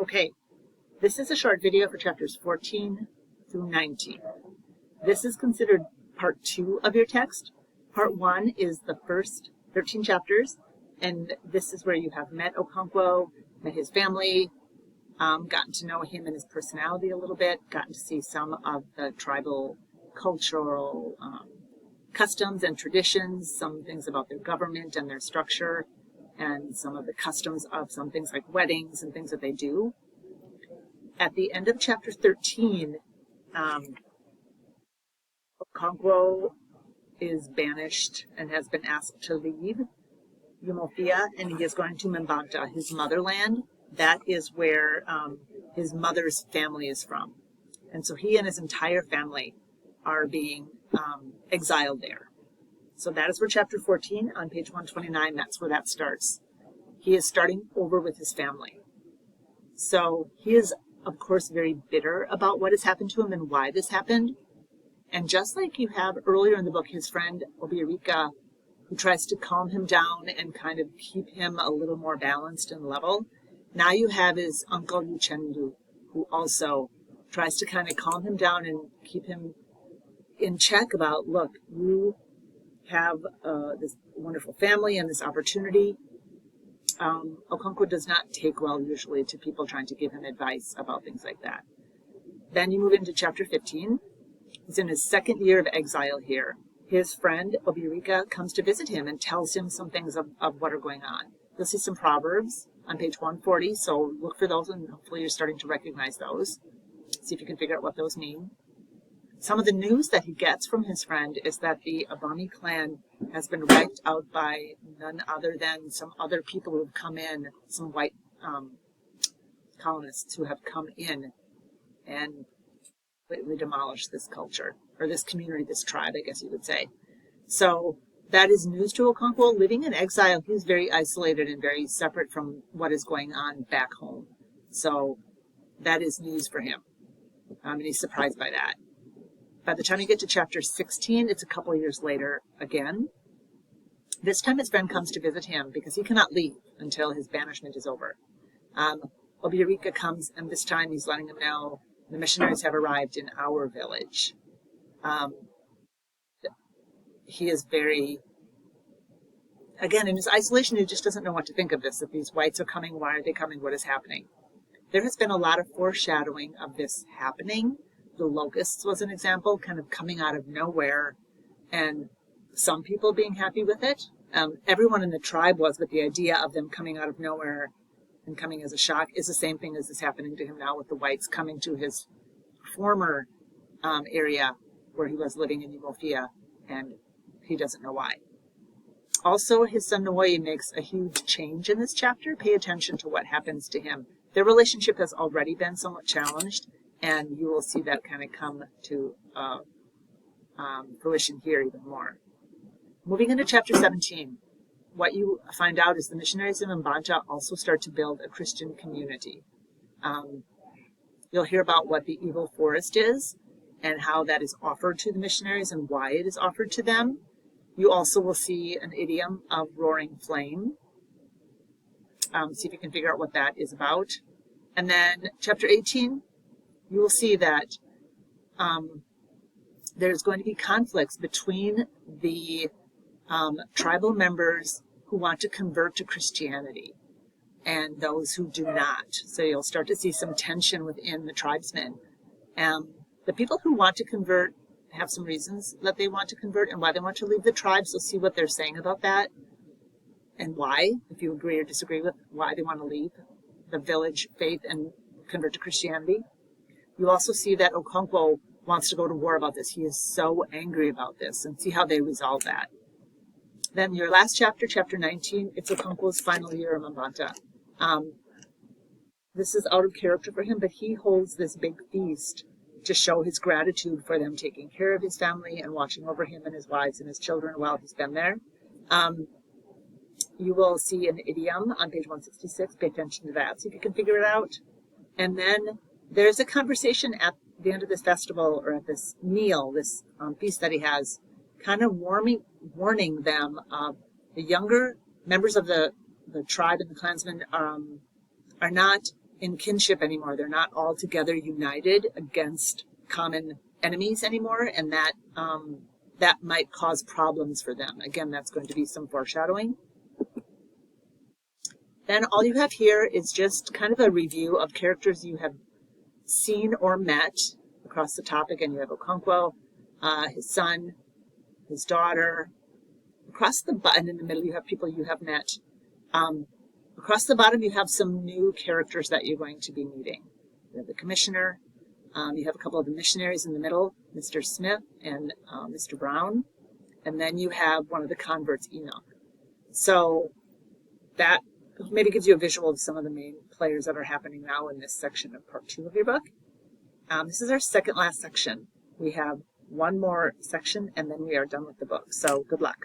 Okay, this is a short video for chapters 14 through 19. This is considered part 2 of your text. Part 1 is the first 13 chapters, and this is where you have met Okonkwo, met his family, gotten to know him and his personality a little bit, gotten to see some of the tribal cultural customs and traditions, some things about their government and their structure, and some of the customs of some things like weddings and things that they do. At the end of chapter 13, Okonkwo is banished and has been asked to leave Umofia, and he is going to Mbanta, his motherland. That is where his mother's family is from. And so he and his entire family are being exiled there. So that is where chapter 14 on page 129, that's where that starts. He is starting over with his family. So he is, of course, very bitter about what has happened to him and why this happened. And just like you have earlier in the book, his friend Obirika, who tries to calm him down and kind of keep him a little more balanced and level, now you have his uncle Uchendu, who also tries to kind of calm him down and keep him in check about, look, you have this wonderful family and this opportunity. Okonkwo does not take well usually to people trying to give him advice about things like that. Then you move into chapter 15. He's in his second year of exile here. His friend Obirika comes to visit him and tells him some things of what are going on. You'll see some proverbs on page 140, so look for those and hopefully you're starting to recognize those. See if you can figure out what those mean. Some of the news that he gets from his friend is that the Abami clan has been wiped out by none other than some other people who have come in, some white colonists who have come in and completely demolished this culture, or this community, this tribe, I guess you would say. So that is news to Okonkwo. Living in exile, he's very isolated and very separate from what is going on back home. So that is news for him, and he's surprised by that. By the time you get to chapter 16, it's a couple of years later again. This time his friend comes to visit him because he cannot leave until his banishment is over. Obirika comes, and this time he's letting him know the missionaries have arrived in our village. He is very, again, in his isolation, he just doesn't know what to think of this. If these whites are coming, why are they coming? What is happening? There has been a lot of foreshadowing of this happening. The locusts was an example, kind of coming out of nowhere, and some people being happy with it. Everyone in the tribe was, but the idea of them coming out of nowhere and coming as a shock is the same thing as is happening to him now with the whites coming to his former area where he was living in Umofia, and he doesn't know why. Also, his son Noi makes a huge change in this chapter. Pay attention to what happens to him. Their relationship has already been somewhat challenged, and you will see that kind of come to fruition here even more. Moving into chapter 17, what you find out is the missionaries in Mbanta also start to build a Christian community. You'll hear about what the evil forest is and how that is offered to the missionaries and why it is offered to them. You also will see an idiom of roaring flame. See if you can figure out what that is about. And then chapter 18, you will see that there's going to be conflicts between the tribal members who want to convert to Christianity and those who do not. So you'll start to see some tension within the tribesmen. The people who want to convert have some reasons that they want to convert and why they want to leave the tribe. So see what they're saying about that and why, if you agree or disagree with why they want to leave the village faith and convert to Christianity. You also see that Okonkwo wants to go to war about this. He is so angry about this, and see how they resolve that. Then your last chapter, chapter 19, it's Okonkwo's final year in Mbanta. This is out of character for him, but he holds this big feast to show his gratitude for them taking care of his family and watching over him and his wives and his children while he's been there. You will see an idiom on page 166. Pay attention to that, see if you can figure it out. And then there's a conversation at the end of this festival, or at this meal, this feast that he has, kind of warning them of the younger members of the tribe and the clansmen are not in kinship anymore. They're not all together united against common enemies anymore, and that that might cause problems for them. Again, that's going to be some foreshadowing. Then all you have here is just kind of a review of characters you have seen or met across the topic, and you have Okonkwo, his son, his daughter. Across the bottom, in the middle, you have people you have met. Across the bottom, you have some new characters that you're going to be meeting. You have the commissioner. You have a couple of the missionaries in the middle, Mr. Smith and Mr. Brown. And then you have one of the converts, Enoch. So that maybe gives you a visual of some of the main players that are happening now in this section of part 2 of your book. This is our second last section. We have one more section, and then we are done with the book. So good luck.